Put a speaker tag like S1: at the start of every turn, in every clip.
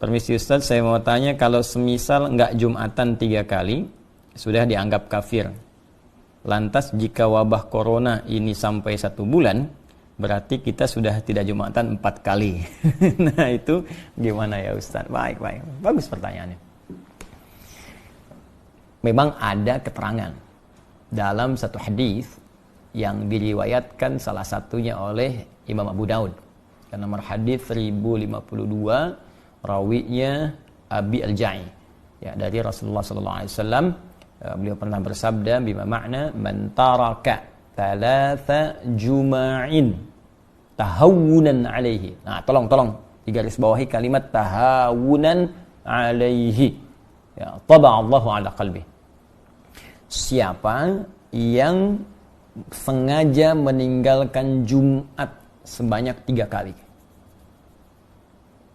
S1: Permisi Ustaz, saya mau tanya, kalau semisal enggak Jumatan 3 kali, sudah dianggap kafir. Lantas jika wabah corona ini sampai 1 bulan, berarti kita sudah tidak Jumatan 4 kali. Nah itu gimana ya Ustaz? Baik. Bagus pertanyaannya. Memang ada keterangan dalam satu hadis yang diriwayatkan salah satunya oleh Imam Abu Daud. Nomor hadis 1052, rawinya Abi Al-Ja'i. Ya, dari Rasulullah sallallahu alaihi wasallam, beliau pernah bersabda, bima makna man taraka thalatha juma'in tahawunan alaihi. Nah, tolong digaris bawahi kalimat tahawunan alaihi. Ya, taba'allahu ala qalbi. Siapa yang sengaja meninggalkan Jumat sebanyak 3 kali,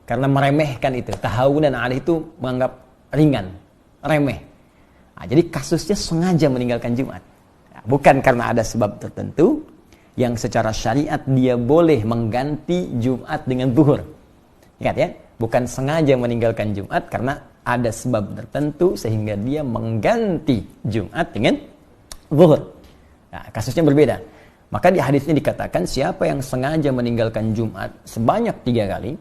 S1: karena meremehkan itu, tahawunan alaihi itu menganggap ringan, remeh. Nah, jadi kasusnya sengaja meninggalkan Jumat. Nah, bukan karena ada sebab tertentu yang secara syariat dia boleh mengganti Jumat dengan zuhur. Ingat ya, bukan sengaja meninggalkan Jumat karena ada sebab tertentu sehingga dia mengganti Jumat dengan zuhur. Nah, kasusnya berbeda. Maka di hadis ini dikatakan siapa yang sengaja meninggalkan Jumat sebanyak 3 kali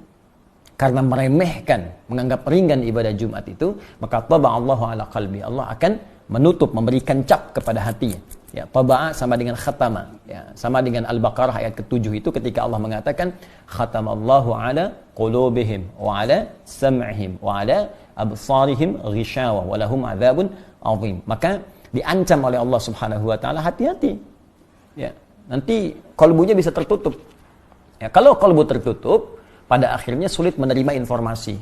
S1: karena meremehkan, menganggap ringan ibadah Jumat itu, maka taba'allahu ala qalbi. Allah akan menutup, memberikan cap kepada hatinya. Ya, taba'a sama dengan khatama. Ya, sama dengan Al-Baqarah ayat ke-7 itu ketika Allah mengatakan khatamallahu ala qulubihim wa ala sam'ihim wa ala absarihim ghishawa wa lahum adzabun azim. Maka diancam oleh Allah Subhanahu wa taala, hati-hati. Ya, nanti kalbunya bisa tertutup. Ya, kalau kalbu tertutup, pada akhirnya sulit menerima informasi.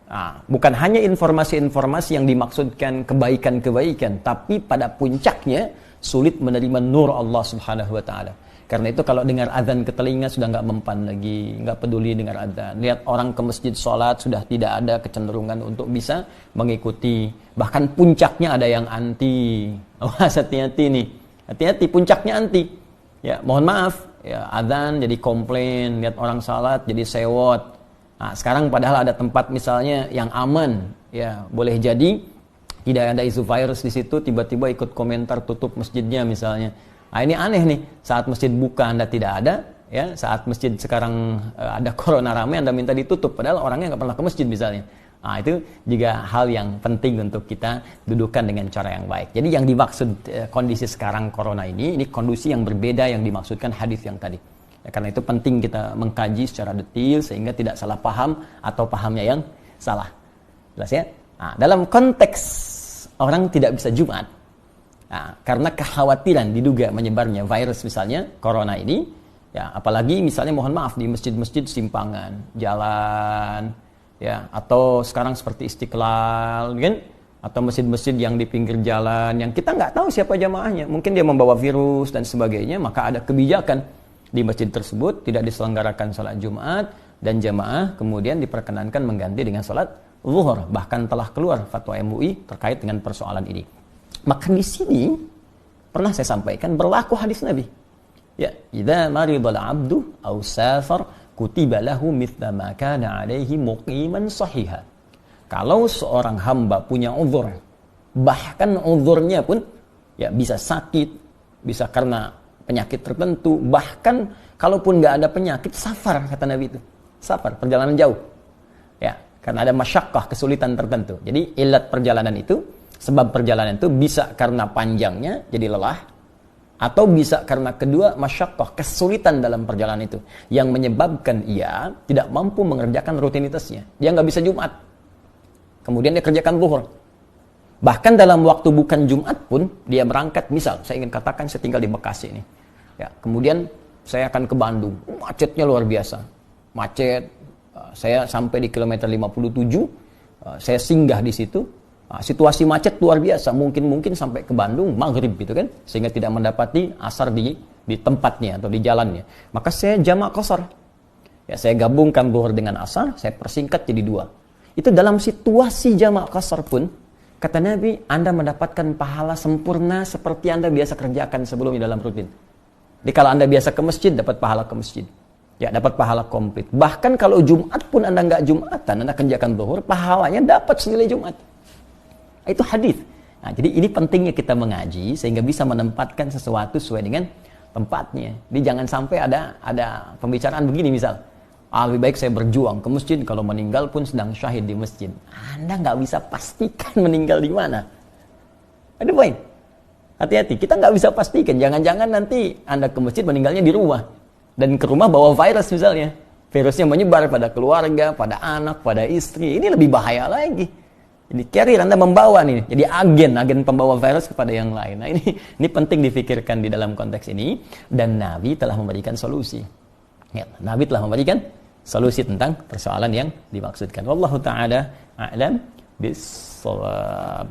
S1: Nah, bukan hanya informasi-informasi yang dimaksudkan kebaikan-kebaikan, tapi pada puncaknya sulit menerima nur Allah Subhanahu wa taala. Karena itu kalau dengar azan ke telinga sudah enggak mempan lagi, enggak peduli dengar azan. Lihat orang ke masjid sholat sudah tidak ada kecenderungan untuk bisa mengikuti. Bahkan puncaknya ada yang anti. Awas, hati-hati nih. Hati-hati, puncaknya anti. Ya, mohon maaf, ya, azan jadi komplain, lihat orang salat jadi sewot. Nah, sekarang padahal ada tempat misalnya yang aman, ya, boleh jadi tidak ada isu virus di situ, tiba-tiba ikut komentar tutup masjidnya misalnya. Nah, ini aneh nih, saat masjid buka Anda tidak ada, ya, saat masjid sekarang ada corona ramai Anda minta ditutup, padahal orangnya nggak pernah ke masjid misalnya. Nah, itu juga hal yang penting untuk kita dudukan dengan cara yang baik. Jadi yang dimaksud kondisi sekarang corona ini kondisi yang berbeda yang dimaksudkan hadis yang tadi. Ya, karena itu penting kita mengkaji secara detail sehingga tidak salah paham atau pahamnya yang salah. Jelas ya? Nah, dalam konteks orang tidak bisa Jumat, nah, karena kekhawatiran diduga menyebarnya virus misalnya corona ini, ya, apalagi misalnya mohon maaf di masjid-masjid simpangan, jalan, ya, atau sekarang seperti Istiqlal, kan? Atau masjid-masjid yang di pinggir jalan yang kita nggak tahu siapa jamaahnya, mungkin dia membawa virus dan sebagainya, maka ada kebijakan di masjid tersebut tidak diselenggarakan salat Jumat dan jamaah kemudian diperkenankan mengganti dengan salat zuhur. Bahkan telah keluar fatwa MUI terkait dengan persoalan ini. Maka di sini pernah saya sampaikan berlaku hadis Nabi. Ya, idza maridal 'abdu aw safar kutiba lahu mithla ma kana 'alaihi muqiman sahiha. Kalau seorang hamba punya uzur, bahkan uzurnya pun ya bisa sakit, bisa karena penyakit tertentu, bahkan kalaupun nggak ada penyakit, safar kata Nabi itu. Safar, perjalanan jauh. Ya, karena ada masyaqqah, kesulitan tertentu. Jadi ilat perjalanan itu, sebab perjalanan itu bisa karena panjangnya jadi lelah, atau bisa karena kedua masyaqqah, kesulitan dalam perjalanan itu yang menyebabkan ia tidak mampu mengerjakan rutinitasnya. Dia nggak bisa Jumat. Kemudian dia kerjakan zuhur. Bahkan dalam waktu bukan Jumat pun dia berangkat, misal saya ingin katakan saya tinggal di Bekasi ini. Ya, kemudian saya akan ke Bandung. Macetnya luar biasa. Macet. Saya sampai di kilometer 57, saya singgah di situ. Situasi macet luar biasa, mungkin sampai ke Bandung maghrib gitu kan, sehingga tidak mendapati asar di tempatnya atau di jalannya. Maka saya jamak qashar. Ya, saya gabungkan zuhur dengan asar, saya persingkat jadi 2. Itu dalam situasi jamak qashar pun kata Nabi, Anda mendapatkan pahala sempurna seperti Anda biasa kerjakan sebelumnya dalam rutin. Jadi kalau Anda biasa ke masjid, dapat pahala ke masjid. Ya, dapat pahala komplit. Bahkan kalau Jumat pun Anda nggak Jumatan, Anda kerjakan zuhur, pahalanya dapat senilai Jumat. Itu hadis. Nah, jadi ini pentingnya kita mengaji sehingga bisa menempatkan sesuatu sesuai dengan tempatnya. Jadi jangan sampai ada pembicaraan begini misal, lebih baik saya berjuang ke masjid kalau meninggal pun sedang syahid di masjid. Anda nggak bisa pastikan meninggal di mana. Ada poin. Hati-hati, kita nggak bisa pastikan. Jangan-jangan nanti Anda ke masjid meninggalnya di rumah. Dan ke rumah bawa virus misalnya. Virusnya menyebar pada keluarga, pada anak, pada istri. Ini lebih bahaya lagi. Jadi carrier Anda membawa nih. Jadi agen pembawa virus kepada yang lain. Nah ini penting difikirkan di dalam konteks ini. Dan Nabi telah memberikan solusi. Ya, Nabi telah memberikan solusi tentang persoalan yang dimaksudkan. Wallahu ta'ala a'lam bis-shawab.